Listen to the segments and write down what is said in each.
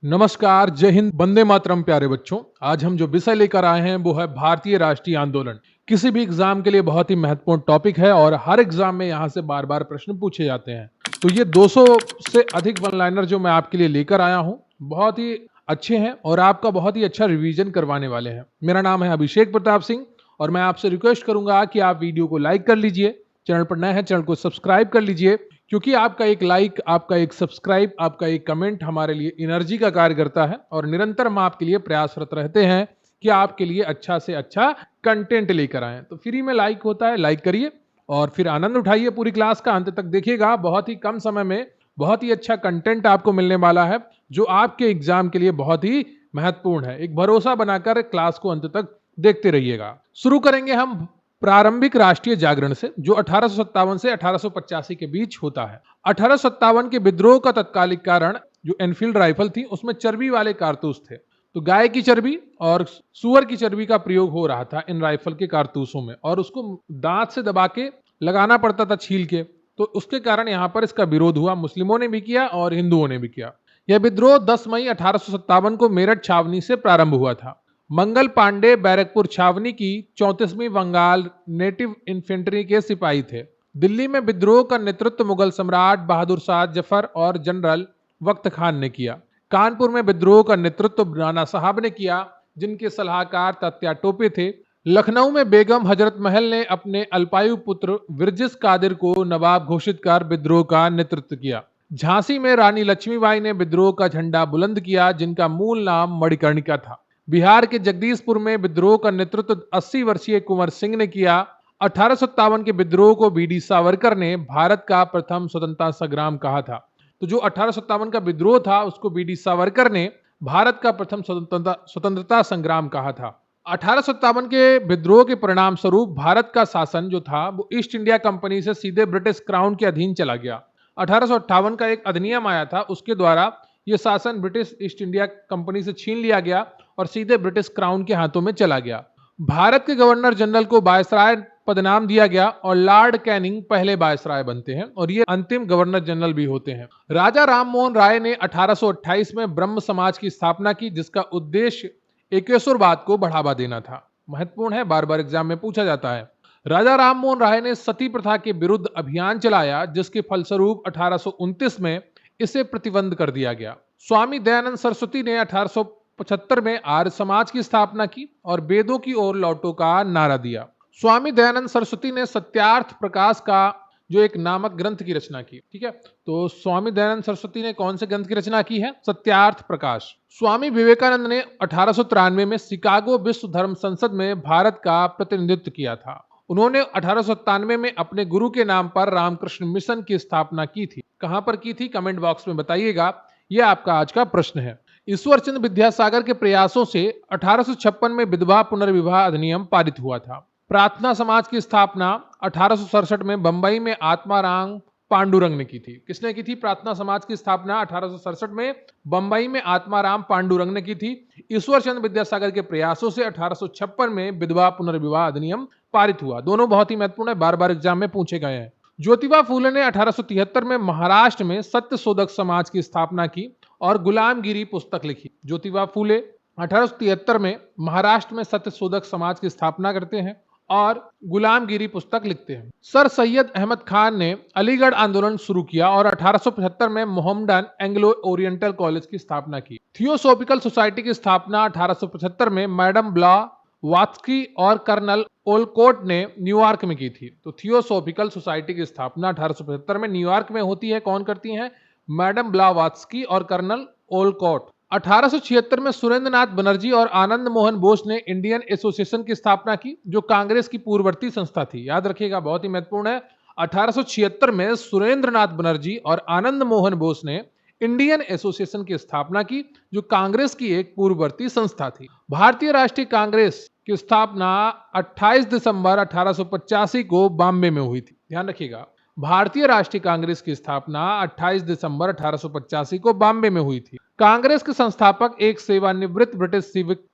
नमस्कार, जय हिंद, वंदे मातरम। प्यारे बच्चों, आज हम जो विषय लेकर आए हैं वो है भारतीय राष्ट्रीय आंदोलन। किसी भी एग्जाम के लिए बहुत ही महत्वपूर्ण टॉपिक है और हर एग्जाम में यहाँ से बार बार प्रश्न पूछे जाते हैं। तो ये 200 से अधिक वन लाइनर जो मैं आपके लिए लेकर आया हूँ, बहुत ही अच्छे हैं और आपका बहुत ही अच्छा रिवीजन करवाने वाले हैं। मेरा नाम है अभिषेक प्रताप सिंह और मैं आपसे रिक्वेस्ट करूंगा कि आप वीडियो को लाइक कर लीजिए। चैनल पर नए हैं, चैनल को सब्सक्राइब कर लीजिए, क्योंकि आपका एक लाइक, आपका एक सब्सक्राइब, आपका एक कमेंट हमारे लिए एनर्जी का कार्य करता है और निरंतर हम आपके लिए प्रयासरत रहते हैं कि आपके लिए अच्छा से अच्छा कंटेंट लेकर आए। तो फ्री में लाइक होता है, लाइक करिए और फिर आनंद उठाइए। पूरी क्लास का अंत तक देखिएगा, बहुत ही कम समय में बहुत ही अच्छा कंटेंट आपको मिलने वाला है जो आपके एग्जाम के लिए बहुत ही महत्वपूर्ण है। एक भरोसा बनाकर क्लास को अंत तक देखते रहिएगा। शुरू करेंगे हम प्रारंभिक राष्ट्रीय जागरण से, जो 1857 से 1885 के बीच होता है। 1857 के विद्रोह का तत्कालिक कारण जो एनफील्ड राइफल थी उसमें चर्बी वाले कारतूस थे। तो गाय की चर्बी और सुअर की चर्बी का प्रयोग हो रहा था इन राइफल के कारतूसों में और उसको दांत से दबा के लगाना पड़ता था, छील के। तो उसके कारण यहां पर इसका विरोध हुआ, मुस्लिमों ने भी किया और हिंदुओं ने भी किया। यह विद्रोह 10 मई 1857 को मेरठ छावनी से प्रारंभ हुआ था। मंगल पांडे बैरकपुर छावनी की 34वीं बंगाल नेटिव इन्फेंट्री के सिपाही थे। दिल्ली में विद्रोह का नेतृत्व मुगल सम्राट बहादुर शाह जफर और जनरल वक्त खान ने किया। कानपुर में विद्रोह का नेतृत्व राणा साहब ने किया, जिनके सलाहकार तात्या टोपे थे। लखनऊ में बेगम हजरत महल ने अपने अल्पायु पुत्र विरजिस कादिर को नवाब घोषित कर विद्रोह का नेतृत्व किया। झांसी में रानी लक्ष्मीबाई ने विद्रोह का झंडा बुलंद किया, जिनका मूल नाम मणिकर्णिका था। बिहार के जगदीशपुर में विद्रोह का नेतृत्व 80 वर्षीय कुंवर सिंह ने किया। 1857 के विद्रोह को बीडी सावरकर ने भारत का प्रथम स्वतंत्रता संग्राम कहा था। तो जो 1857 का विद्रोह था उसको बीडी सावरकर ने भारत का प्रथम स्वतंत्रता संग्राम कहा था। 1857 के विद्रोह के परिणाम स्वरूप भारत का शासन जो था वो ईस्ट इंडिया कंपनी से सीधे ब्रिटिश क्राउन के अधीन चला गया। 1858 का एक अधिनियम आया था, उसके द्वारा यह शासन ब्रिटिश ईस्ट इंडिया कंपनी से छीन लिया गया और सीधे ब्रिटिश क्राउन के हाथों में चला गया। भारत के गवर्नर जनरल को वायसराय पदनाम दिया गया और लॉर्ड कैनिंग पहले वायसराय बनते हैं और ये अंतिम गवर्नर जनरल भी होते हैं। राजा राम मोहन राय ने 1828 में ब्रह्म समाज की स्थापना की, जिसका उद्देश्य एकेश्वरवाद को बढ़ावा देना था। महत्वपूर्ण है, बार बार एग्जाम में पूछा जाता है। राजा राम मोहन राय ने सती प्रथा के विरुद्ध अभियान चलाया, जिसके फलस्वरूप 1829 में इसे प्रतिबंध कर दिया गया। स्वामी दयानंद सरस्वती ने 1875 में आर्य समाज की स्थापना की और वेदों की ओर लौटो का नारा दिया। स्वामी दयानंद सरस्वती ने सत्यार्थ प्रकाश का जो एक नामक ग्रंथ की रचना की। ठीक है, तो स्वामी दयानंद सरस्वती ने कौन से ग्रंथ की रचना की है? सत्यार्थ प्रकाश। स्वामी विवेकानंद ने 1893 में शिकागो विश्व धर्म संसद में भारत का प्रतिनिधित्व किया था। उन्होंने 1897 में अपने गुरु के नाम पर रामकृष्ण मिशन की स्थापना की थी। कहां पर की थी? कमेंट बॉक्स में बताइएगा, यह आपका आज का प्रश्न है। ईश्वर चंद्र विद्यासागर के प्रयासों से 1856 में विधवा पुनर्विवाह अधिनियम पारित हुआ था। प्रार्थना समाज की स्थापना 1867 में बंबई में आत्माराम पांडुरंग ने की थी। किसने की थी प्रार्थना समाज की स्थापना? 1867 में बंबई में आत्माराम पांडुरंग ने की थी। ईश्वर चंद्र विद्यासागर के प्रयासों से 1856 में विधवा पुनर्विवाह अधिनियम पारित हुआ। दोनों बहुत ही महत्वपूर्ण है, बार बार एग्जाम में पूछे गए हैं। ज्योतिबा फूले ने 1873 में महाराष्ट्र में सत्य शोधक समाज की स्थापना की और गुलामगिरी पुस्तक लिखी। ज्योतिबा फूले 1873 में महाराष्ट्र में सत्य शोधक समाज की स्थापना करते हैं और गुलामगिरी पुस्तक लिखते हैं। सर सैयद अहमद खान ने अलीगढ़ आंदोलन शुरू किया और 1875 में मोहम्मडन एंग्लो ओरिएंटल कॉलेज की स्थापना की। थियोसॉफिकल सोसाइटी की स्थापना 1875 में मैडम ब्ला वात्स्की और कर्नल ओलकोट ने न्यूयॉर्क में की थी। तो थियोसॉफिकल सोसाइटी की स्थापना 1875 में न्यूयॉर्क में होती है। कौन करती हैं? मैडम ब्लावात्स्की और कर्नल ओलकोट। 1876 में सुरेंद्रनाथ बनर्जी और आनंद मोहन बोस ने इंडियन एसोसिएशन की स्थापना की, जो कांग्रेस की पूर्ववर्ती संस्था थी। याद रखिएगा, बहुत ही महत्वपूर्ण है। 1876 में सुरेंद्रनाथ बनर्जी और आनंद मोहन बोस ने इंडियन एसोसिएशन की स्थापना की, जो कांग्रेस की एक पूर्ववर्ती संस्था थी। भारतीय राष्ट्रीय कांग्रेस की स्थापना 28 दिसंबर 1885 को बॉम्बे में हुई थी। ध्यान रखिएगा, भारतीय राष्ट्रीय कांग्रेस की स्थापना 28 दिसंबर 1885 को बॉम्बे में हुई थी। कांग्रेस के संस्थापक एक सेवानिवृत्त ब्रिटिश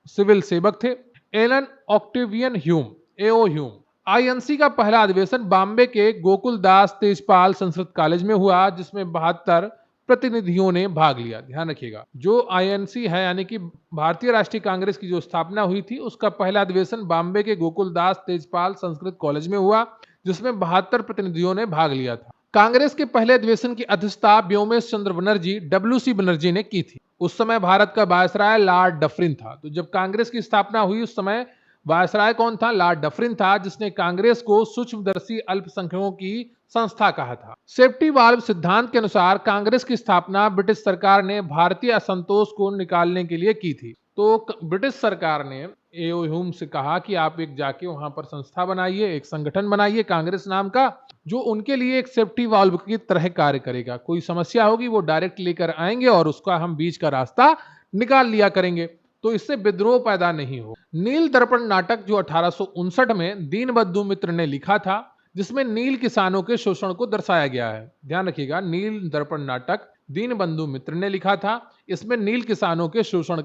सिविल सेवक थे, एलन ऑक्टेवियन ह्यूम, एओ ह्यूम। आईएनसी का पहला अधिवेशन बॉम्बे के गोकुलदास तेजपाल संस्कृत कॉलेज में हुआ, जिसमें 72 प्रतिनिधियों ने भाग लिया। ध्यान रखिएगा, जो आईएनसी है यानी कि भारतीय राष्ट्रीय कांग्रेस की जो स्थापना हुई थी, उसका पहला अधिवेशन बॉम्बे के गोकुलदास तेजपाल संस्कृत कॉलेज में हुआ, जिसमें 72 प्रतिनिधियों ने भाग लिया था। कांग्रेस के पहले अधिवेशन की अध्यक्षता व्योमेश चंद्र बनर्जी डब्ल्यूसी बनर्जी ने की थी। उस समय भारत का वायसराय लॉर्ड डफरिन था। तो जब कांग्रेस की स्थापना हुई उस समय वायसराय कौन था? लॉर्ड डफरिन था, जिसने कांग्रेस को सूक्ष्मदर्शी अल्पसंख्यकों की संस्था कहा था। सेफ्टी वाल्व सिद्धांत के अनुसार कांग्रेस की स्थापना ब्रिटिश सरकार ने भारतीय असंतोष को निकालने के लिए की थी। तो ब्रिटिश सरकार ने एओ ह्यूम से कहा कि आप एक जाके वहां पर संस्था बनाइए, एक संगठन बनाइए कांग्रेस नाम का, जो उनके लिए एक सेफ्टी वाल्व की तरह कार्य करेगा। कोई समस्या होगी वो डायरेक्ट लेकर आएंगे और उसका हम बीच का रास्ता निकाल लिया करेंगे, तो इससे विद्रोह पैदा नहीं हो। नील दर्पण नाटक जो 1859 में दीनबंधु मित्र ने लिखा था, जिसमें नील किसानों के शोषण को दर्शाया गया है। ध्यान रखिएगा, नील दर्पण नाटक दीनबंधु मित्र ने लिखा था, इसमें नील किसानों के शोषण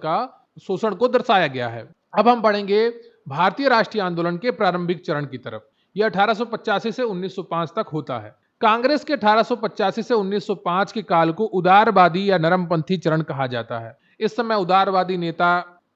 को दर्शाया गया है। अब हम बढ़ेंगे भारतीय राष्ट्रीय आंदोलन के प्रारंभिक चरण की तरफ। यह 1885 से 1905 तक होता है। कांग्रेस के 1885 से 1905 के काल को उदारवादी या नरमपंथी चरण कहा जाता है। इस समय उदारवादी नेता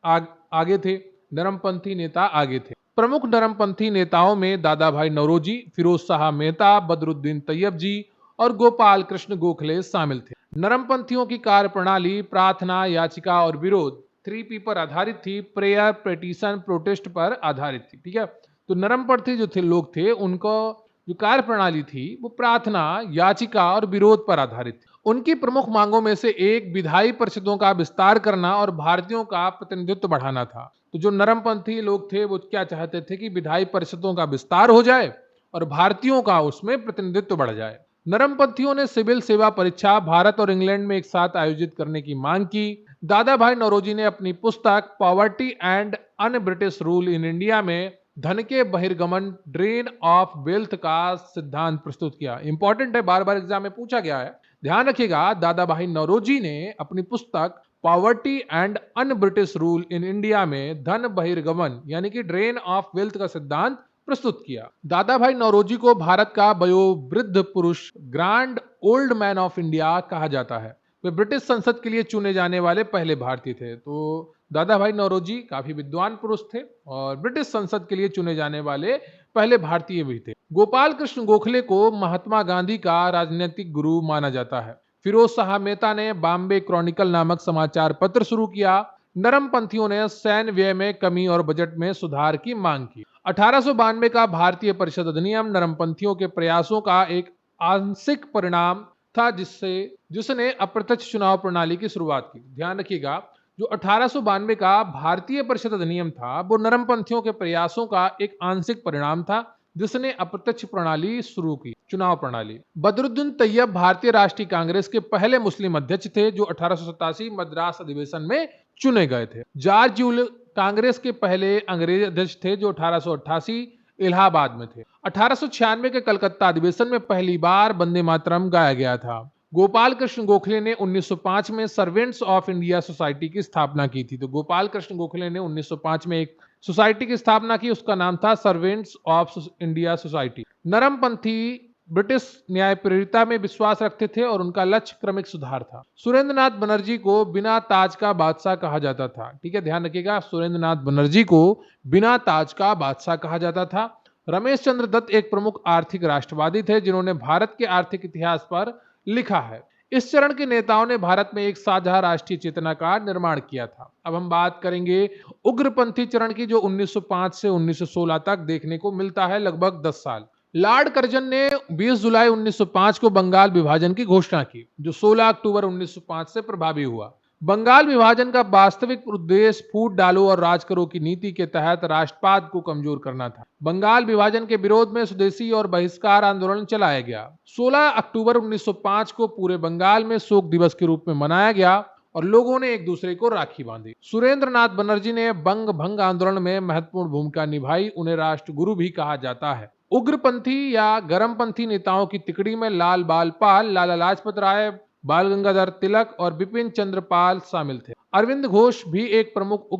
आगे थे, नरमपंथी नेता आगे थे। प्रमुख नरमपंथी नेताओं में दादा भाई नौरोजी, फिरोज शाह मेहता, बदरुद्दीन तैयब जी और गोपाल कृष्ण गोखले शामिल थे। नरमपंथियों की कार्य प्रणाली प्रार्थना, याचिका और विरोध 3P पर आधारित थी। प्रेयर, पिटीशन, प्रोटेस्ट पर आधारित थी। ठीक है, तो नरमपंथी जो थे लोग थे, उनको जो कार्य प्रणाली थी वो प्रार्थना, याचिका और विरोध पर आधारित थी। उनकी प्रमुख मांगों में से एक विधायी परिषदों का विस्तार करना और भारतीयों का प्रतिनिधित्व बढ़ाना था। तो जो नरमपंथी लोग थे वो क्या चाहते थे कि विधायी परिषदों का विस्तार हो जाए और भारतीयों का उसमें प्रतिनिधित्व बढ़ जाए। नरमपंथियों ने सिविल सेवा परीक्षा भारत और इंग्लैंड में एक साथ आयोजित करने की मांग की। दादा भाई नौरोजी ने अपनी पुस्तक poverty and un British rule in India में धन के बहिर्गमन, ड्रेन ऑफ वेल्थ का सिद्धांत प्रस्तुत किया। इंपॉर्टेंट है, बार बार एग्जाम में पूछा गया है, ध्यान रखिएगा। दादा भाई नौरोजी ने अपनी पुस्तक poverty and un British rule in India में धन बहिर्गमन यानी कि ड्रेन ऑफ वेल्थ का सिद्धांत प्रस्तुत किया। दादा भाई नौरोजी को भारत का वयोवृद्ध पुरुष, grand old man of India कहा जाता है। वे ब्रिटिश संसद के लिए चुने जाने वाले पहले भारतीय थे। तो दादा भाई नौरोजी काफी विद्वान पुरुष थे और ब्रिटिश संसद के लिए चुने जाने वाले पहले भारतीय भी थे। गोपाल कृष्ण गोखले को महात्मा गांधी का राजनीतिक गुरु माना जाता है। फिरोज शाह मेहता ने बॉम्बे क्रॉनिकल नामक समाचार पत्र शुरू किया। नरमपंथियों ने सैन्य व्यय में कमी और बजट में सुधार की मांग की। 1892 का भारतीय परिषद अधिनियम नरमपंथियों के प्रयासों का एक आंशिक परिणाम था, जिसने अप्रत्यक्ष चुनाव प्रणाली की शुरुआत की। ध्यान रखिएगा, जो 1892 का भारतीय परिषद अधिनियम था वो नरमपंथियों के प्रयासों का एक आंशिक परिणाम था, जिसने अप्रत्यक्ष प्रणाली शुरू की, चुनाव प्रणाली। बदरुद्दीन तैयब भारतीय राष्ट्रीय कांग्रेस के पहले मुस्लिम अध्यक्ष थे, जो 1887 मद्रास अधिवेशन में चुने गए थे। जॉर्ज यूल कांग्रेस के पहले अंग्रेज अध्यक्ष थे, जो 1888 इलाहाबाद में थे। 1896 के कलकत्ता अधिवेशन में पहली बार वंदे मातरम गाया गया था। गोपाल कृष्ण गोखले ने 1905 में सर्वेंट्स ऑफ इंडिया सोसाइटी की स्थापना की थी। तो गोपाल कृष्ण गोखले ने 1905 में एक सोसाइटी की स्थापना की, उसका नाम था सर्वेंट्स ऑफ इंडिया सोसाइटी। नरमपंथी ब्रिटिश न्यायप्रियता में विश्वास रखते थे और उनका लक्ष्य क्रमिक सुधार था। सुरेंद्रनाथ बनर्जी को बिना ताज का बादशाह कहा जाता था। ठीक है, ध्यान रखिएगा, सुरेंद्रनाथ बनर्जी को बिना ताज का बादशाह कहा जाता था। रमेश चंद्र दत्त एक प्रमुख आर्थिक राष्ट्रवादी थे, जिन्होंने भारत के आर्थिक इतिहास पर लिखा है। इस चरण के नेताओं ने भारत में एक साझा राष्ट्रीय चेतना का निर्माण किया था। अब हम बात करेंगे उग्रपंथी चरण की, जो 1905 से 1916 तक देखने को मिलता है, लगभग 10 साल। लॉर्ड कर्जन ने 20 जुलाई 1905 को बंगाल विभाजन की घोषणा की, जो 16 अक्टूबर 1905 से प्रभावी हुआ। बंगाल विभाजन का वास्तविक उद्देश्य फूट डालो और राज करो की नीति के तहत राष्ट्रवाद को कमजोर करना था। बंगाल विभाजन के विरोध में स्वदेशी और बहिष्कार आंदोलन चलाया गया। 16 अक्टूबर 1905 को पूरे बंगाल में शोक दिवस के रूप में मनाया गया और लोगों ने एक दूसरे को राखी बांधी। सुरेंद्रनाथ बनर्जी ने बंग भंग आंदोलन में महत्वपूर्ण भूमिका निभाई, उन्हें राष्ट्रगुरु भी कहा जाता है। उग्रपंथी या गरमपंथी नेताओं की तिकड़ी में लाल बाल पाल, लाला लाजपत राय, बाल गंगाधर तिलक और बिपिन चंद्र पाल शामिल थे। अरविंद घोष भी एक प्रमुख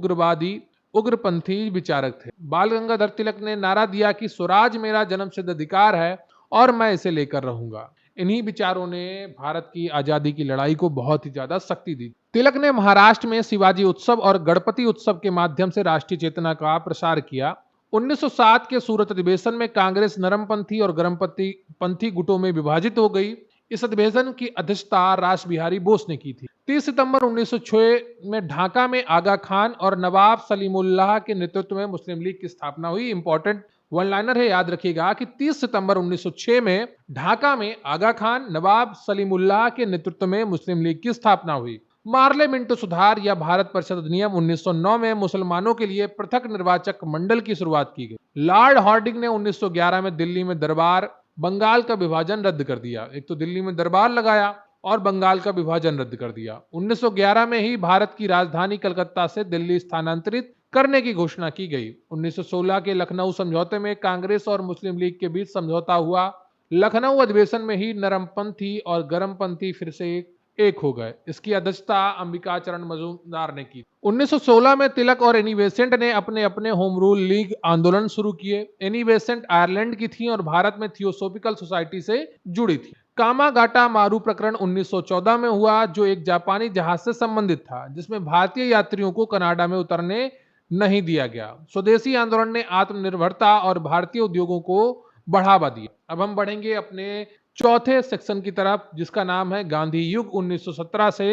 उग्रपंथी विचारक थे। बाल गंगाधर तिलक ने नारा दिया कि स्वराज मेरा जन्मसिद्ध अधिकार है और मैं इसे लेकर रहूंगा। इन्हीं विचारों ने भारत की आजादी की लड़ाई को बहुत ही ज्यादा शक्ति दी। तिलक ने महाराष्ट्र में शिवाजी उत्सव और गणपति उत्सव के माध्यम से राष्ट्रीय चेतना का प्रसार किया। 1907 के सूरत अधिवेशन में कांग्रेस नरमपंथी और गरमपंथी पंथी गुटों में विभाजित हो गई। इस अधिवेशन की अध्यक्षता रास बिहारी बोस ने की थी। 30 सितंबर 1906 में ढाका में आगा खान और नवाब सलीमुल्लाह के नेतृत्व में मुस्लिम लीग की स्थापना हुई। इंपॉर्टेंट वन लाइनर है, याद रखिएगा कि 30 सितंबर 1906 में ढाका में आगा खान नवाब सलीमुल्लाह के नेतृत्व में मुस्लिम लीग की स्थापना हुई। मार्ले मिंटो सुधार या भारत परिषद अधिनियम 1909 में मुसलमानों के लिए पृथक निर्वाचक मंडल की शुरुआत की गई। लॉर्ड हार्डिंग ने 1911 में दिल्ली में दरबार बंगाल का विभाजन रद्द कर दिया। एक तो दिल्ली में दरबार लगाया और बंगाल का विभाजन रद्द कर दिया। 1911 में ही भारत की राजधानी कलकत्ता से दिल्ली स्थानांतरित करने की घोषणा की गई। 1916 के लखनऊ समझौते में कांग्रेस और मुस्लिम लीग के बीच समझौता हुआ। लखनऊ अधिवेशन में ही नरमपंथी और गरमपंथी फिर से एक हो गए। इसकी अध्यक्षता अंबिकाचरण मजूमदार ने की। 1916 में तिलक और एनी बेसेंट ने अपने अपने होम रूल लीग आंदोलन शुरू किए। एनी बेसेंट आयरलैंड की थी और भारत में थियोसोफिकल सोसाइटी से जुड़ी थी। कामागाटा मारू प्रकरण 1914 में हुआ, जो एक जापानी जहाज से संबंधित था, जिसमें भारतीय यात्रियों को कनाडा में उतरने नहीं दिया गया। स्वदेशी आंदोलन ने आत्मनिर्भरता और भारतीय उद्योगों को बढ़ावा दिया। अब हम बढ़ेंगे अपने चौथे सेक्शन की तरफ, जिसका नाम है गांधी युग 1917 से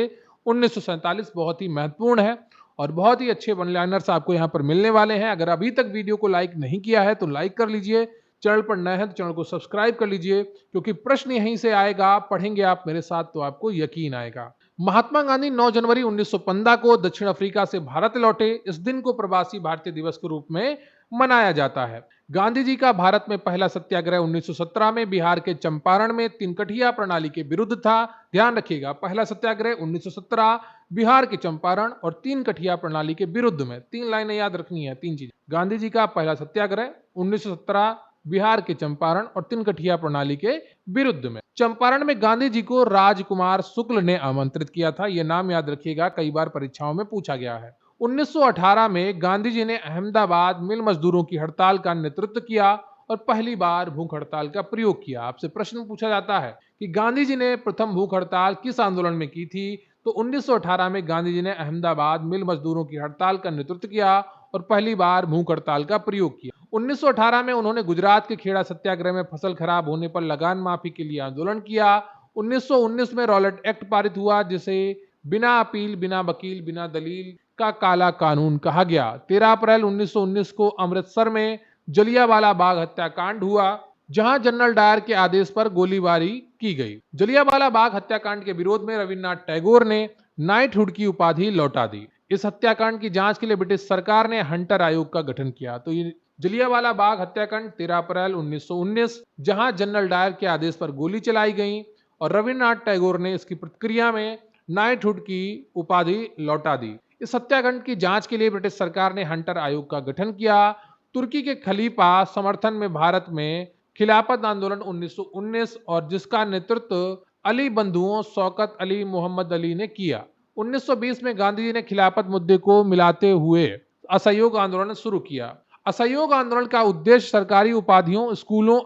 1947। बहुत ही महत्वपूर्ण है और बहुत ही अच्छे वन लाइनर्स आपको यहाँ पर मिलने वाले हैं। अगर अभी तक वीडियो को लाइक नहीं किया है तो लाइक कर लीजिए। चैनल पर नए हैं तो चैनल को सब्सक्राइब कर लीजिए, क्योंकि प्रश्न यहीं से आएगा। पढ़ेंगे आप मेरे साथ तो आपको यकीन आएगा। महात्मा गांधी 9 जनवरी 1915 को दक्षिण अफ्रीका से भारत लौटे। इस दिन को प्रवासी भारतीय दिवस के रूप में मनाया जाता है। गांधी जी का भारत में पहला सत्याग्रह 1917 में बिहार के चंपारण में तिनकठिया प्रणाली के विरुद्ध था। ध्यान रखिएगा, पहला सत्याग्रह 1917 बिहार के चंपारण और तीन कठिया प्रणाली के विरुद्ध में। 3 लाइनें याद रखनी है, 3 चीजें। गांधी जी का पहला सत्याग्रह 1917 बिहार के चंपारण और तिनकठिया प्रणाली के विरुद्ध में। चंपारण में गांधी जी को राजकुमार शुक्ल ने आमंत्रित किया था। यह नाम याद रखिएगा, कई बार परीक्षाओं में पूछा गया है। 1918 में गांधी जी ने अहमदाबाद मिल मजदूरों की हड़ताल का नेतृत्व किया और पहली बार भूख हड़ताल का प्रयोग किया। आपसे प्रश्न पूछा जाता है कि गांधी जी ने प्रथम भूख हड़ताल किस आंदोलन में की थी, तो 1918 में गांधी जी ने अहमदाबाद मिल मजदूरों की हड़ताल का नेतृत्व किया और पहली बार भूख हड़ताल का प्रयोग किया। 1918 में उन्होंने गुजरात के खेड़ा सत्याग्रह में फसल खराब होने पर लगान माफी के लिए आंदोलन किया। 1919 में रॉलेट एक्ट पारित हुआ, जिसे बिना अपील, बिना वकील, बिना दलील का काला कानून कहा गया। 13 अप्रैल 1919 को अमृतसर में जलियांवाला बाग हत्याकांड हुआ, जहां जनरल डायर के आदेश पर गोलीबारी की गई। जलियांवाला बाग हत्याकांड के विरोध में रविन्द्रनाथ टैगोर ने नाइटहुड की उपाधि लौटा दी। इस हत्याकांड की जांच के लिए ब्रिटिश सरकार ने हंटर आयोग का गठन किया। तो ये जलियांवाला बाग हत्याकांड 13 अप्रैल 1919, जहां जनरल डायर के आदेश पर गोली चलाई गई और रविन्द्रनाथ टैगोर ने इसकी प्रतिक्रिया में नाइटहुड की उपाधि लौटा दी। इस हत्याकांड की जांच के लिए ब्रिटिश सरकार ने हंटर आयोग का गठन किया। तुर्की के खलीफा समर्थन में भारत में खिलाफत आंदोलन 1919, और जिसका नेतृत्व अली बंधुओं शौकत अली, मोहम्मद अली ने किया। 1920 में गांधी जी ने खिलाफत मुद्दे को मिलाते हुए असहयोग आंदोलन शुरू किया। असहयोग आंदोलन का उद्देश्य सरकारी उपाधियों, स्कूलों,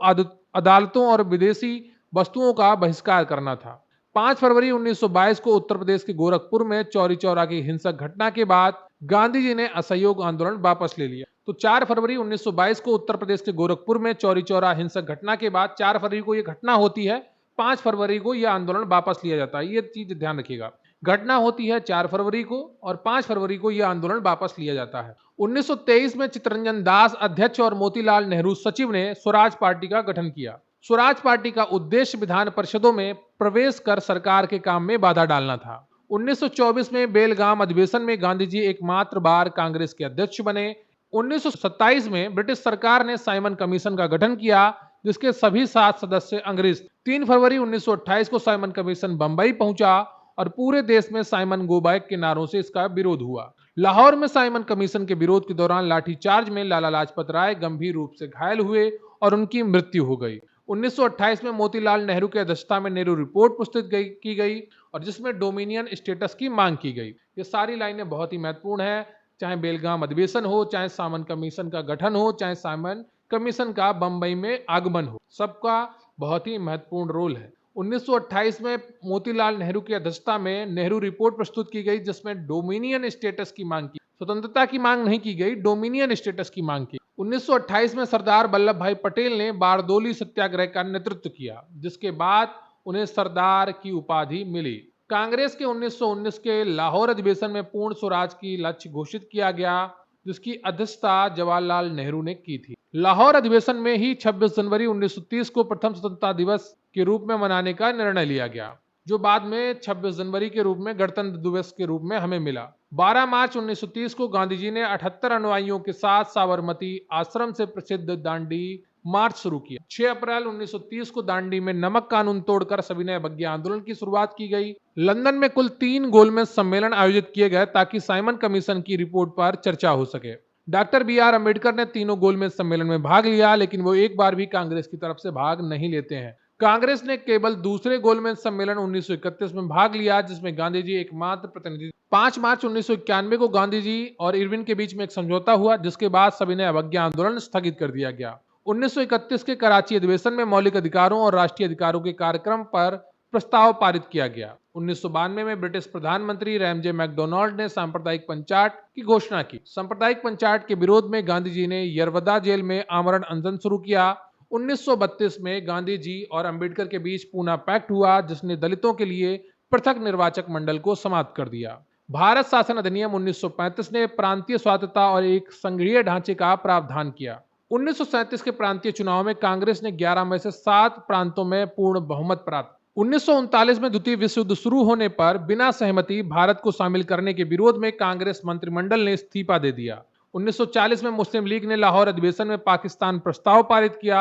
अदालतों और विदेशी वस्तुओं का बहिष्कार करना था। 5 फरवरी 1922 को उत्तर प्रदेश के गोरखपुर में चौरी चौरा की हिंसक घटना के बाद गांधी जी ने असहयोग आंदोलन वापस ले लिया। तो 4 फरवरी 1922 को उत्तर प्रदेश के गोरखपुर में चौरी चौरा हिंसक घटना के बाद 4 फरवरी को यह घटना होती है, 5 फरवरी को यह आंदोलन वापस लिया जाता है। ये चीज ध्यान रखिएगा, घटना होती है 4 फरवरी को और 5 फरवरी को यह आंदोलन वापस लिया जाता है। 1923 में चित्तरंजन दास अध्यक्ष और मोतीलाल नेहरू सचिव ने स्वराज पार्टी का गठन किया। स्वराज पार्टी का उद्देश्य विधान परिषदों में प्रवेश कर सरकार के काम में बाधा डालना था। 1924 में बेलगाम अधिवेशन में गांधी जी एकमात्र बार कांग्रेस के अध्यक्ष बने। 1927 में ब्रिटिश सरकार ने साइमन कमीशन का गठन किया, जिसके सभी 7 सदस्य अंग्रेज। 3 फरवरी 1928 को साइमन कमीशन बंबई पहुंचा और पूरे देश में साइमन गो बैक के नारों से इसका विरोध हुआ। लाहौर में साइमन कमीशन के विरोध के दौरान लाठीचार्ज में लाला लाजपत राय गंभीर रूप से घायल हुए और उनकी मृत्यु हो गई। 1928 में मोतीलाल नेहरू की अध्यक्षता में नेहरू रिपोर्ट प्रस्तुत की गई और जिसमें डोमिनियन स्टेटस की मांग की गई। ये सारी लाइनें बहुत ही महत्वपूर्ण है, चाहे बेलगाम अधिवेशन हो, चाहे साइमन कमीशन का गठन हो, चाहे साइमन कमीशन का बंबई में आगमन हो, सबका बहुत ही महत्वपूर्ण रोल है। 1928 में मोतीलाल नेहरू की अध्यक्षता में नेहरू रिपोर्ट प्रस्तुत की गई, जिसमें डोमिनियन स्टेटस की मांग की, स्वतंत्रता की मांग नहीं की गई, डोमिनियन स्टेटस की मांग की। 1928 में सरदार वल्लभ भाई पटेल ने बारदोली सत्याग्रह का नेतृत्व किया, जिसके बाद उन्हें सरदार की उपाधि मिली। कांग्रेस के 1919 के लाहौर अधिवेशन में पूर्ण स्वराज की लक्ष्य घोषित किया गया, जिसकी अध्यक्षता जवाहरलाल नेहरू ने की थी। लाहौर अधिवेशन में ही 26 जनवरी 1930 को प्रथम स्वतंत्रता दिवस के रूप में मनाने का निर्णय लिया गया, जो बाद में 26 जनवरी के रूप में गणतंत्र दिवस के रूप में हमें मिला। 12 मार्च 1930 को गांधी जी ने 78 अनुयायियों के साथ साबरमती आश्रम से प्रसिद्ध दांडी मार्च शुरू किया। 6 अप्रैल 1930 को दांडी में नमक कानून तोड़कर सविनय अवज्ञा आंदोलन की शुरुआत की गई। लंदन में कुल 3 गोलमेज सम्मेलन आयोजित किए गए ताकि साइमन कमीशन की रिपोर्ट पर चर्चा हो सके। Doctor B R. अम्बेडकर ने तीनों गोलमेज सम्मेलन में भाग लिया, लेकिन वो एक बार भी कांग्रेस की तरफ से भाग नहीं लेते हैं। कांग्रेस ने केवल दूसरे गोलमेज सम्मेलन 1931 में भाग लिया, जिसमें गांधी जी एकमात्र प्रतिनिधि। 5 मार्च 1991 को गांधी जी और इरविन के बीच में एक समझौता हुआ, जिसके बाद सविनय अवज्ञा आंदोलन स्थगित कर दिया गया। 1931 के कराची अधिवेशन में मौलिक अधिकारों और राष्ट्रीय अधिकारों के कार्यक्रम पर प्रस्ताव पारित किया गया। 1992 में ब्रिटिश प्रधानमंत्री रैमजे मैकडोनाल्ड ने सांप्रदायिक पंचायत की घोषणा की। सांप्रदायिक पंचायत के विरोध में गांधी जी ने यरवदा जेल में आमरण अनशन शुरू किया। 1932 में गांधी जी और अंबेडकर के बीच पूना पैक्ट हुआ, जिसने दलितों के लिए पृथक निर्वाचक मंडल को समाप्त कर दिया। भारत शासन अधिनियम 1935 ने प्रांतीय स्वायत्तता और एक संघीय ढांचे का प्रावधान किया। 1937 के प्रांतीय चुनाव में कांग्रेस ने 11 में से 7 प्रांतों में पूर्ण बहुमत प्राप्त। 1939 में द्वितीय विश्व युद्ध शुरू होने पर बिना सहमति भारत को शामिल करने के विरोध में कांग्रेस मंत्रिमंडल ने इस्तीफा दे दिया। 1940 में मुस्लिम लीग ने लाहौर अधिवेशन में पाकिस्तान प्रस्ताव पारित किया।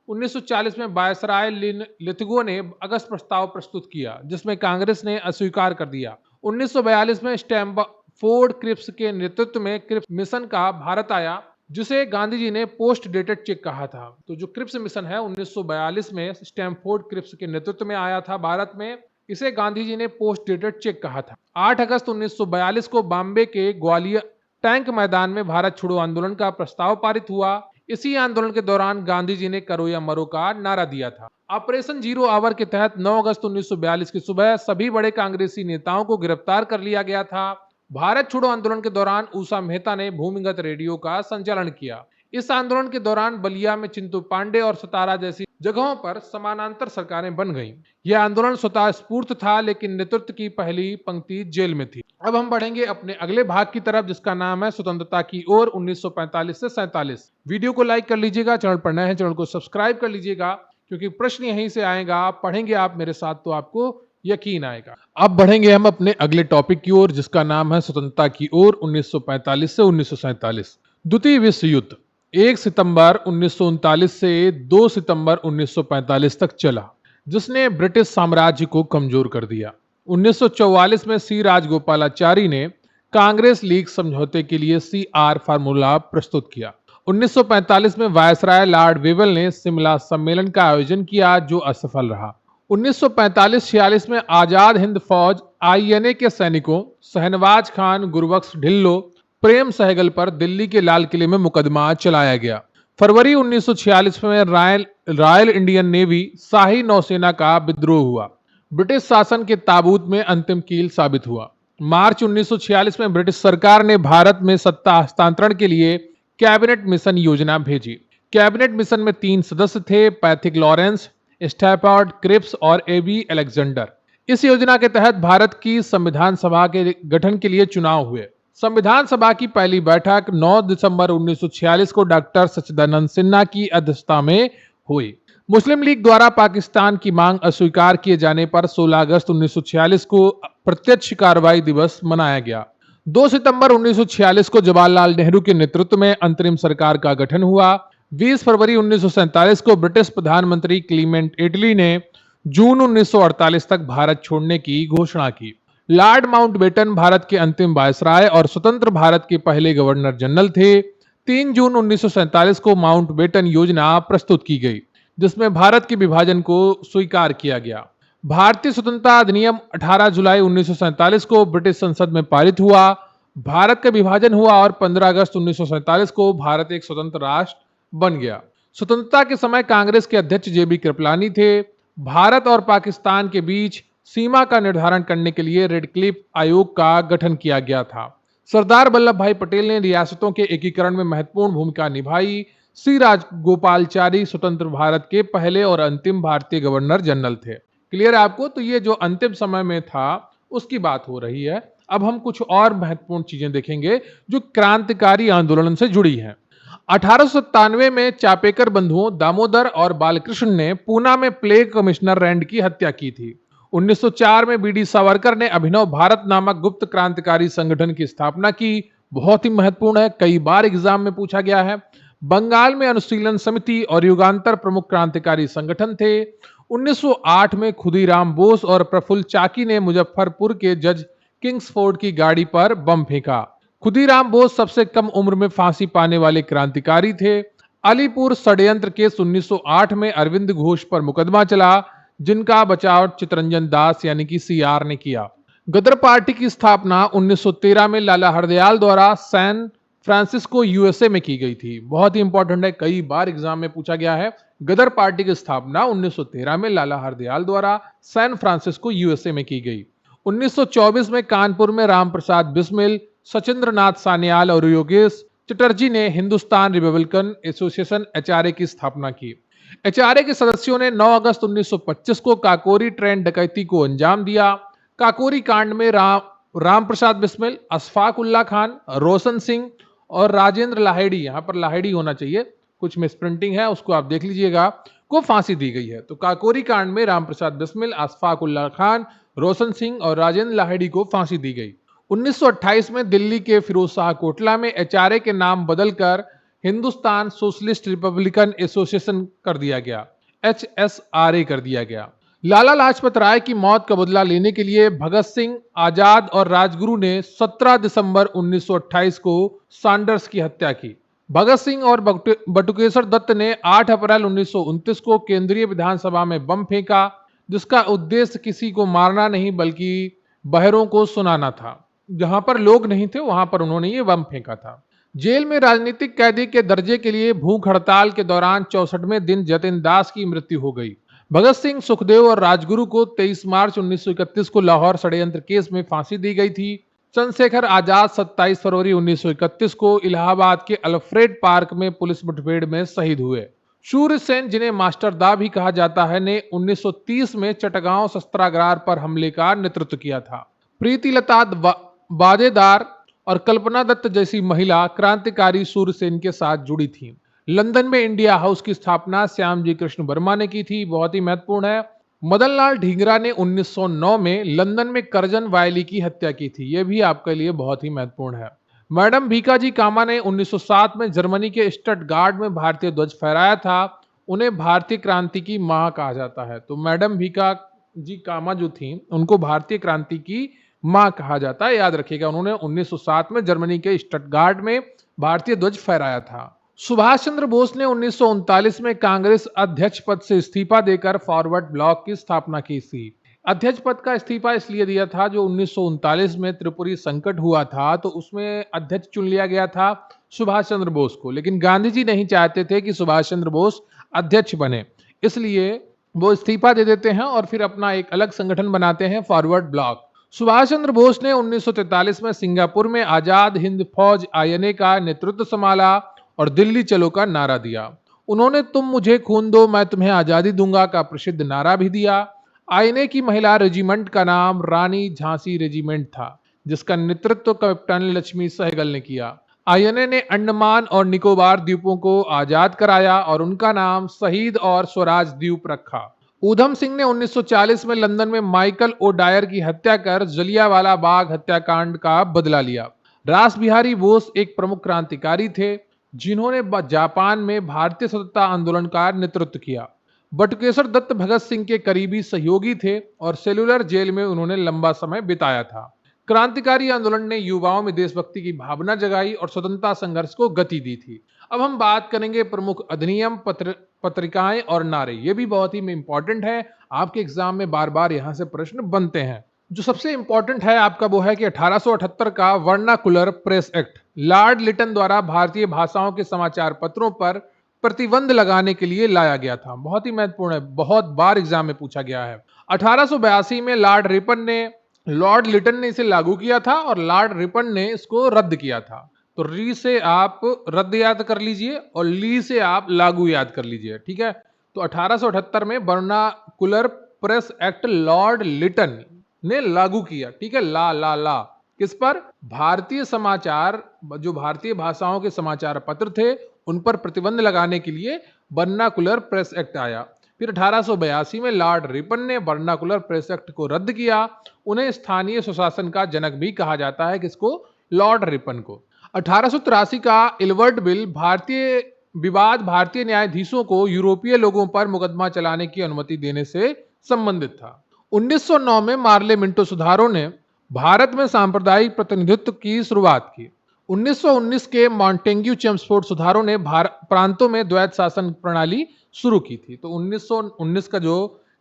1940 में वायसराय लिथगो ने अगस्त प्रस्ताव प्रस्तुत किया, जिसमें कांग्रेस ने अस्वीकार कर दिया। 1942 में स्टैमफोर्ड क्रिप्स के नेतृत्व में क्रिप्स मिशन का भारत आया, जिसे गांधी जी ने पोस्ट डेटेड चेक कहा था। तो जो क्रिप्स मिशन है 1942 में स्टैमफोर्ड क्रिप्स के नेतृत्व में आया था भारत में, इसे गांधी जी ने पोस्ट डेटेड चेक कहा था। 8 अगस्त 1942 को बॉम्बे के ग्वालियर टैंक मैदान में भारत छोड़ो आंदोलन का प्रस्ताव पारित हुआ। इसी आंदोलन के दौरान गांधी जी ने करो या मरो का नारा दिया था। ऑपरेशन जीरो आवर के तहत 9 अगस्त 1942 की सुबह सभी बड़े कांग्रेसी नेताओं को गिरफ्तार कर लिया गया था। भारत छोड़ो आंदोलन के दौरान उषा मेहता ने भूमिगत रेडियो का संचालन किया। इस आंदोलन के दौरान बलिया में चिंतू पांडे और सतारा जैसी जगहों पर समानांतर सरकारें बन गईं। यह आंदोलन स्वतः स्फूर्त था, लेकिन नेतृत्व की पहली पंक्ति जेल में थी। अब हम बढ़ेंगे अपने अगले भाग की तरफ, जिसका नाम है स्वतंत्रता की ओर 1945 से 47। वीडियो को लाइक कर लीजिएगा, चैनल पर नए हैं चैनल को सब्सक्राइब कर लीजिएगा, क्योंकि प्रश्न यहीं से आएगा। आप पढ़ेंगे आप मेरे साथ तो आपको यकीन आएगा। अब बढ़ेंगे हम अपने अगले टॉपिक की ओर, जिसका नाम है स्वतंत्रता की ओर 1945 से 1947। द्वितीय विश्व युद्ध 1 सितंबर 1939 से 2 सितंबर 1945 तक चला, जिसने ब्रिटिश साम्राज्य को कमजोर कर दिया। 1944 में सी राजगोपालाचारी ने कांग्रेस लीग समझौते के लिए CR फार्मूला प्रस्तुत किया। 1945 में वायसराय लॉर्ड वेवल ने शिमला सम्मेलन का आयोजन किया, जो असफल रहा। 1945-46 में आजाद हिंद फौज INA के सैनिकों शहनवाज खान, गुरबख्श ढिल्लो, प्रेम सहगल पर दिल्ली के लाल किले में मुकदमा चलाया गया। फरवरी 1946 में रॉयल इंडियन नेवी शाही नौसेना का विद्रोह हुआ। ब्रिटिश शासन के ताबूत में अंतिम कील साबित हुआ। मार्च 1946 में ब्रिटिश सरकार ने भारत में सत्ता हस्तांतरण के लिए कैबिनेट मिशन योजना भेजी। कैबिनेट मिशन में 3 सदस्य थे, पैथिक लॉरेंस, स्टैफोर्ड क्रिप्स और AB अलेक्जेंडर। इस योजना के तहत भारत की संविधान सभा के गठन के लिए चुनाव हुए। संविधान सभा की पहली बैठक 9 दिसंबर 1946 को डॉक्टर सच्चिदानंद सिन्हा की अध्यक्षता में हुई। मुस्लिम लीग द्वारा पाकिस्तान की मांग अस्वीकार किए जाने पर 16 अगस्त 1946 को प्रत्यक्ष कार्रवाई दिवस मनाया गया। 2 सितंबर 1946 को जवाहरलाल नेहरू के नेतृत्व में अंतरिम सरकार का गठन हुआ। 20 फरवरी 1947 को ब्रिटिश प्रधानमंत्री क्लीमेंट एटली ने जून 1948 तक भारत छोड़ने की घोषणा की। लॉर्ड माउंटबेटन भारत के अंतिम वायसराय और स्वतंत्र भारत के पहले गवर्नर जनरल थे। 3 जून 1947 को माउंटबेटन योजना प्रस्तुत की गई, जिसमें भारत के विभाजन को स्वीकार किया गया। भारतीय स्वतंत्रता अधिनियम 18 जुलाई 1947 को ब्रिटिश संसद में पारित हुआ। भारत का विभाजन हुआ और 15 अगस्त 1947 को भारत एक स्वतंत्र राष्ट्र बन गया। स्वतंत्रता के समय कांग्रेस के अध्यक्ष JB कृपलानी थे। भारत और पाकिस्तान के बीच सीमा का निर्धारण करने के लिए रेडक्लिफ आयोग का गठन किया गया था। सरदार वल्लभ भाई पटेल ने रियासतों के एकीकरण में महत्वपूर्ण भूमिका निभाई। सी राजगोपालचारी स्वतंत्र भारत के पहले और अंतिम भारतीय गवर्नर जनरल थे। क्लियर है आपको? तो ये जो अंतिम समय में था उसकी बात हो रही है। अब हम कुछ और महत्वपूर्ण चीजें देखेंगे जो क्रांतिकारी आंदोलन से जुड़ी हैं। 1897 में चापेकर बंधुओं दामोदर और बालकृष्ण ने पूना में प्लेग कमिश्नर रैंड की हत्या की थी। 1904 में बीडी सावरकर ने अभिनव भारत नामक गुप्त क्रांतिकारी संगठन की स्थापना की। बहुत ही महत्वपूर्ण है, कई बार एग्जाम में पूछा गया है। बंगाल में अनुशीलन समिति और युगांतर प्रमुख क्रांतिकारी संगठन थे। 1908 में खुदीराम बोस और प्रफुल्ल चाकी ने मुजफ्फरपुर के जज किंग्सफोर्ड की गाड़ी पर बम फेंका। खुदीराम बोस सबसे कम उम्र में फांसी पाने वाले क्रांतिकारी थे। अलीपुर षड्यंत्र केस 1908 में अरविंद घोष पर मुकदमा चला, जिनका बचाव चितरंजन दास यानी कि सीआर ने किया। गदर पार्टी की स्थापना 1913 में लाला हरदयाल द्वारा सैन फ्रांसिस्को यूएसए में की गई थी। बहुत ही इंपॉर्टेंट है, कई बार एग्जाम में पूछा गया है। गदर पार्टी की स्थापना 1913 में लाला हरदयाल द्वारा सैन फ्रांसिस्को यूएसए में की गई। 1924 में कानपुर में रामप्रसाद बिस्मिल, सचिंद्र नाथ सान्याल और योगेश चटर्जी ने हिंदुस्तान रिपब्लिकन एसोसिएशन एचआरए की स्थापना की। एचआरए के सदस्यों ने 9 अगस्त 1925 को काकोरी ट्रेन डकैती को अंजाम दिया। काकोरी कांड में रामप्रसाद बिस्मिल, अशफाक उल्ला खान, रोशन सिंह और राजेंद्र लाहेड़ी, यहां पर लाहेड़ी होना चाहिए, कुछ मिसप्रिंटिंग है उसको आप देख लीजिएगा, को फांसी दी गई है। तो काकोरी कांड में रामप्रसाद बिस्मिल, अशफाक उल्ला खान, रोशन सिंह और राजेंद्र लाहेड़ी को फांसी दी गई। 1928 में दिल्ली के फिरोज शाह कोटला में एचआरए के नाम बदलकर हिंदुस्तान सोशलिस्ट रिपब्लिकन एसोसिएशन कर दिया गया, एचएसआरए कर दिया गया। लाला लाजपत राय की मौत का बदला लेने के लिए भगत सिंह, आजाद और राजगुरु ने 17 दिसंबर 1928 को सैंडर्स की हत्या की। भगत सिंह और बटुकेश्वर दत्त ने 8 अप्रैल 1929 को केंद्रीय विधानसभा में बम फेंका, जिसका उद्देश्य किसी को मारना नहीं बल्कि बहरों को सुनाना था। जहां पर लोग नहीं थे वहां पर उन्होंने ये बम फेंका था। जेल में राजनीतिक कैदी के दर्जे के लिए भूख हड़ताल के दौरान 64वें दिन जतिन दास की मृत्यु हो गई। भगत सिंह, सुखदेव और राजगुरु को 23 मार्च 1931 को लाहौर षड्यंत्र केस में फांसी दी गई थी। चंद्रशेखर आजाद 27 फरवरी 1931 को इलाहाबाद के अल्फ्रेड पार्क में पुलिस मुठभेड़ में शहीद हुए। सूर्य सेन, जिन्हें मास्टर दा भी कहा जाता है, ने 1930 में चटगांव शस्त्रागार पर हमले का नेतृत्व किया था। प्रीतिलता वादेदार और कल्पना दत्त जैसी महिला क्रांतिकारी सूर्य सेन के साथ जुड़ी थी। लंदन में इंडिया हाउस की स्थापना श्यामजी कृष्ण वर्मा ने की थी, बहुत ही महत्वपूर्ण है। मदन लाल ढींगरा ने 1909 में लंदन में करजन वायली की हत्या की थी, यह भी आपके लिए बहुत ही महत्वपूर्ण है। मैडम भीकाजी कामा ने 1907 में जर्मनी के स्टटगार्ट में भारतीय ध्वज फहराया था। उन्हें भारतीय क्रांति की मां कहा जाता है। तो मैडम भीका जी कामा जो थी उनको भारतीय क्रांति की मां कहा जाता है, याद रखिएगा। उन्होंने 1907 में जर्मनी के स्टटगार्ट में भारतीय ध्वज फहराया था। सुभाष चंद्र बोस ने 1939 में कांग्रेस अध्यक्ष पद से इस्तीफा देकर फॉरवर्ड ब्लॉक की स्थापना की थी। अध्यक्ष पद का इस्तीफा इसलिए दिया था, जो 1939 में त्रिपुरी संकट हुआ था तो उसमें अध्यक्ष चुन लिया गया था सुभाष चंद्र बोस को, लेकिन गांधी जी नहीं चाहते थे कि सुभाष चंद्र बोस अध्यक्ष बने, इसलिए वो इस्तीफा दे देते हैं और फिर अपना एक अलग संगठन बनाते हैं, फॉरवर्ड ब्लॉक। सुभाष चंद्र बोस ने 1943 में सिंगापुर में आजाद हिंद फौज आईएनए का नेतृत्व संभाला और दिल्ली चलो का नारा दिया। उन्होंने तुम मुझे खून दो मैं तुम्हें आजादी दूंगा का प्रसिद्ध नारा भी दिया। आईएनए की महिला रेजिमेंट का नाम रानी झांसी रेजिमेंट था, जिसका नेतृत्व कैप्टन लक्ष्मी सहगल ने किया। आईएनए ने अंडमान और निकोबार द्वीपों को आजाद कराया और उनका नाम शहीद और स्वराज द्वीप रखा। ऊधम सिंह ने 1940 में लंदन में माइकल ओ डायर की हत्या कर जलियांवाला बाग हत्याकांड का बदला लिया। रास बिहारी बोस एक प्रमुख क्रांतिकारी थे जिन्होंने जापान में भारतीय स्वतंत्रता आंदोलन का नेतृत्व किया। बटुकेश्वर दत्त भगत सिंह के करीबी सहयोगी थे और सेलुलर जेल में उन्होंने लंबा समय बिताया था। क्रांतिकारी आंदोलन ने युवाओं में देशभक्ति की भावना जगाई और स्वतंत्रता संघर्ष को गति दी थी। अब हम बात करेंगे प्रमुख अधिनियम, पत्रिकाएं और नारे। ये भी बहुत ही इंपॉर्टेंट है, आपके एग्जाम में बार बार यहां से प्रश्न बनते हैं। जो सबसे इंपॉर्टेंट है आपका वो है कि 1878 का Vernacular Press Act, Lord Lytton द्वारा भारतीय भाषाओं के समाचार पत्रों पर प्रतिबंध लगाने के लिए लाया गया था। बहुत ही महत्वपूर्ण है, बहुत बार एग्जाम में पूछा गया है। 1882 में लॉर्ड लिटन ने इसे लागू किया था और लॉर्ड रिपन ने इसको रद्द किया था। तो री से आप रद्द याद कर लीजिए और ली से आप लागू याद कर लीजिए, ठीक है। तो 1878 में Vernacular Press Act Lord Lytton ने लागू किया, ठीक है। ला किस पर? भारतीय समाचार, जो भारतीय भाषाओं के समाचार पत्र थे उन पर प्रतिबंध लगाने के लिए वर्नाकुलर प्रेस एक्ट आया। फिर 1882 में लॉर्ड रिपन ने वर्नाकुलर प्रेस एक्ट को रद्द किया। उन्हें स्थानीय सुशासन का जनक भी कहा जाता है, किसको? लॉर्ड रिपन को। 1883 का इलवर्ट बिल भारतीय न्यायाधीशों को यूरोपीय लोगों पर मुकदमा चलाने की अनुमति देने से संबंधित था। 1909 में मार्ले मिंटो सुधारों ने भारत में सांप्रदायिक प्रतिनिधित्व की शुरुआत की। 1919 के मॉन्टेग्यू चेम्सफोर्ड सुधारों ने प्रांतों में द्वैत शासन प्रणाली शुरू की थी। तो 1919 का जो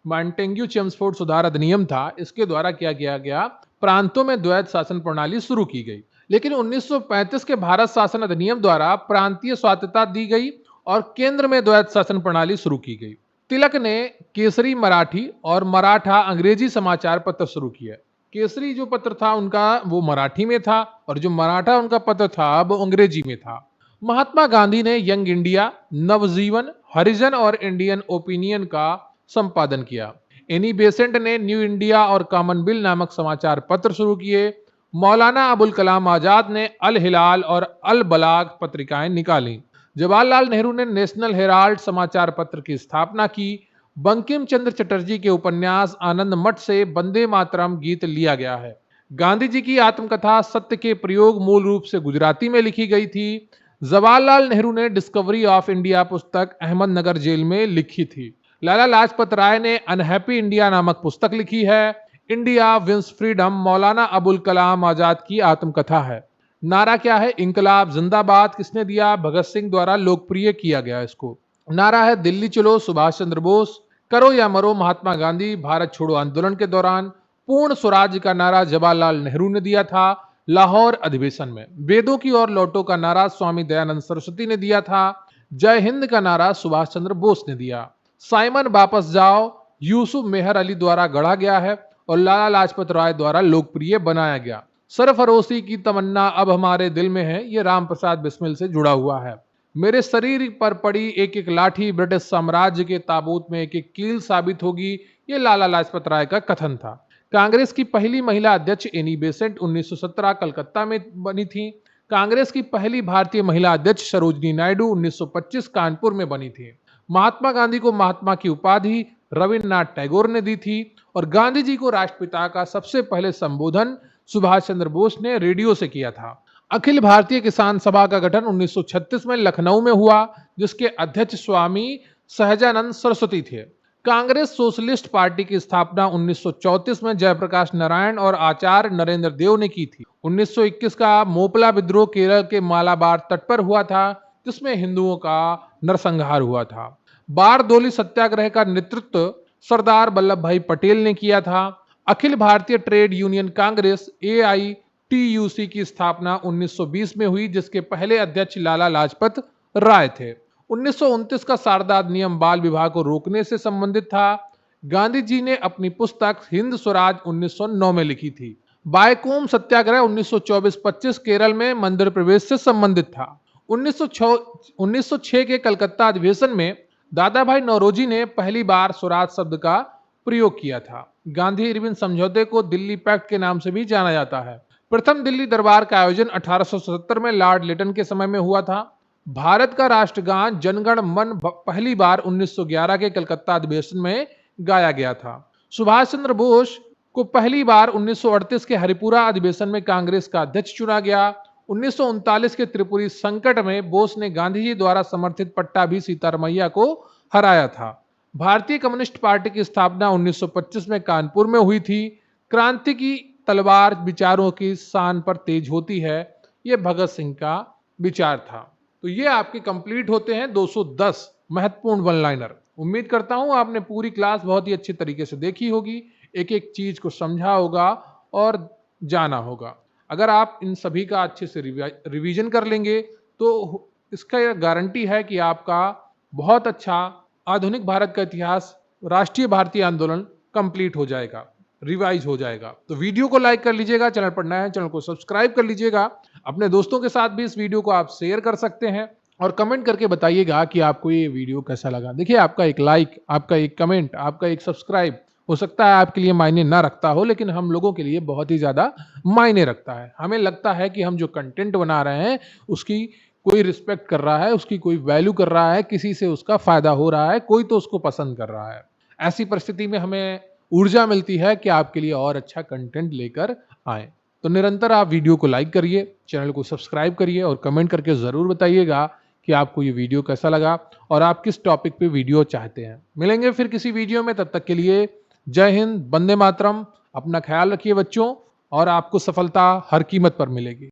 मॉन्टेग्यू चेम्सफोर्ड सुधार अधिनियम था, इसके द्वारा क्या किया गया? प्रांतों में द्वैत शासन प्रणाली शुरू की गई। लेकिन 1935 के भारत शासन अधिनियम द्वारा प्रांतीय स्वायत्तता दी गई और केंद्र में द्वैत शासन प्रणाली शुरू की गई। तिलक ने केसरी मराठी और मराठा अंग्रेजी समाचार पत्र शुरू किए। केसरी जो पत्र था उनका वो मराठी में था और जो मराठा उनका पत्र था वो अंग्रेजी में था। महात्मा गांधी ने यंग इंडिया, नवजीवन, हरिजन और इंडियन ओपिनियन का संपादन किया। एनी बेसेंट ने न्यू इंडिया और कॉमनवेल्थ नामक समाचार पत्र शुरू किए। मौलाना अबुल कलाम आजाद ने अल हिलाल और अल बलाग पत्रिकाएं निकाली। जवाहरलाल नेहरू ने नेशनल हेराल्ड समाचार पत्र की स्थापना की। बंकिम चंद्र चटर्जी के उपन्यास आनंद मठ से वंदे मातरम गीत लिया गया है। गांधी जी की आत्मकथा सत्य के प्रयोग मूल रूप से गुजराती में लिखी गई थी। जवाहरलाल नेहरू ने डिस्कवरी ऑफ इंडिया पुस्तक अहमदनगर जेल में लिखी थी। लाला लाजपत राय ने अनहैप्पी इंडिया नामक पुस्तक लिखी है। India wins freedom Maulana Abul Kalam Azad की आत्मकथा है। नारा क्या है? इंकलाब जिंदाबाद। किसने दिया? भगत सिंह द्वारा लोकप्रिय किया गया इसको। नारा है दिल्ली चलो सुभाष चंद्र बोस, करो या मरो महात्मा गांधी। भारत छोड़ो आंदोलन के दौरान पूर्ण स्वराज का नारा जवाहरलाल नेहरू ने दिया था लाहौर अधिवेशन में। वेदों की ओर लौटो का नारा स्वामी दयानंद सरस्वती ने दिया था। जय हिंद का नारा सुभाष चंद्र बोस ने दिया। साइमन वापस जाओ यूसुफ मेहर अली द्वारा गढ़ा गया है और लाला लाजपत राय द्वारा लोकप्रिय बनाया गया। सरफरोशी की तमन्ना अब हमारे दिल में है, ये राम प्रसाद बिस्मिल से जुड़ा हुआ है। मेरे शरीर पर पड़ी एक एक लाठी ब्रिटिश साम्राज्य के ताबूत में एक एक कील साबित होगी, ये लाला लाजपत राय का कथन था। कांग्रेस की पहली महिला अध्यक्ष एनी बेसेंट 1917 कलकत्ता में बनी थी। कांग्रेस की पहली भारतीय महिला अध्यक्ष सरोजनी नायडू 1925 कानपुर में बनी थी। महात्मा गांधी को महात्मा की उपाधि रविन्द्रनाथ टैगोर ने दी थी और गांधी जी को राष्ट्रपिता का सबसे पहले संबोधन सुभाष चंद्र बोस ने रेडियो से किया था। अखिल भारतीय किसान सभा का गठन 1936 में लखनऊ में हुआ, जिसके अध्यक्ष स्वामी सहजानंद सरस्वती थे। कांग्रेस सोशलिस्ट पार्टी की स्थापना 1934 में जयप्रकाश नारायण और आचार्य नरेंद्र देव ने की थी। 1921 का मोपला विद्रोह केरल के मालाबार तट पर हुआ था, जिसमें हिंदुओं का नरसंहार हुआ था। बारदोली सत्याग्रह का नेतृत्व सरदार वल्लभ भाई पटेल ने किया था। Akhil Bharatiya trade union Congress AITUC की स्थापना 1920 में हुई, जिसके पहले अध्यक्ष लाला लाजपत राय थे। 1929 का शारदा अधिनियम बाल विवाह को रोकने से संबंधित था। गांधी जी ने अपनी पुस्तक हिंद स्वराज 1909 में लिखी थी। बायकोम सत्याग्रह 1924-25 केरल में मंदिर प्रवेश से संबंधित था। 1906 के कलकत्ता अधिवेशन में दादा भाई नौरोजी ने पहली बार स्वराज शब्द का प्रयोग किया था। गांधी इरविन समझौते को दिल्ली पैक्ट के नाम से भी जाना जाता है। प्रथम दिल्ली दरबार का आयोजन 1877 में लॉर्ड लिटन के समय में हुआ था। भारत का राष्ट्रगान जनगण मन पहली बार 1911 के कलकत्ता अधिवेशन में गाया गया था। सुभाष चंद्र बोस को पहली बार 1938 के हरिपुरा अधिवेशन में कांग्रेस का अध्यक्ष चुना गया। 1939 के त्रिपुरी संकट में बोस ने गांधी जी द्वारा समर्थित पट्टाभी सीतारमैया को हराया था। भारतीय कम्युनिस्ट पार्टी की स्थापना 1925 में कानपुर में हुई थी। क्रांति की तलवार विचारों की शान पर तेज होती है, यह भगत सिंह का विचार था। तो ये आपके कंप्लीट होते हैं 210 महत्वपूर्ण वन लाइनर। उम्मीद करता हूं आपने पूरी क्लास बहुत ही अच्छी तरीके से देखी होगी, एक एक चीज को समझा होगा और जाना होगा। अगर आप इन सभी का अच्छे से रिवीजन कर लेंगे तो इसका गारंटी है कि आपका बहुत अच्छा आधुनिक भारत का इतिहास, राष्ट्रीय भारतीय आंदोलन कंप्लीट हो जाएगा, रिवाइज हो जाएगा। तो वीडियो को लाइक कर लीजिएगा, चैनल पर नया है चैनल को सब्सक्राइब कर लीजिएगा। अपने दोस्तों के साथ भी इस वीडियो को आप शेयर कर सकते हैं और कमेंट करके बताइएगा कि आपको ये वीडियो कैसा लगा। देखिए, आपका एक लाइक, आपका एक कमेंट, आपका एक सब्सक्राइब हो सकता है आपके लिए मायने ना रखता हो, लेकिन हम लोगों के लिए बहुत ही ज़्यादा मायने रखता है। हमें लगता है कि हम जो कंटेंट बना रहे हैं उसकी कोई रिस्पेक्ट कर रहा है, उसकी कोई वैल्यू कर रहा है, किसी से उसका फायदा हो रहा है, कोई तो उसको पसंद कर रहा है। ऐसी परिस्थिति में हमें ऊर्जा मिलती है कि आपके लिए और अच्छा कंटेंट लेकर आए। तो निरंतर आप वीडियो को लाइक करिए, चैनल को सब्सक्राइब करिए और कमेंट करके ज़रूर बताइएगा कि आपको ये वीडियो कैसा लगा और आप किस टॉपिक पे वीडियो चाहते हैं। मिलेंगे फिर किसी वीडियो में, तब तक के लिए जय हिंद, वंदे मातरम। अपना ख्याल रखिए बच्चों, और आपको सफलता हर कीमत पर मिलेगी।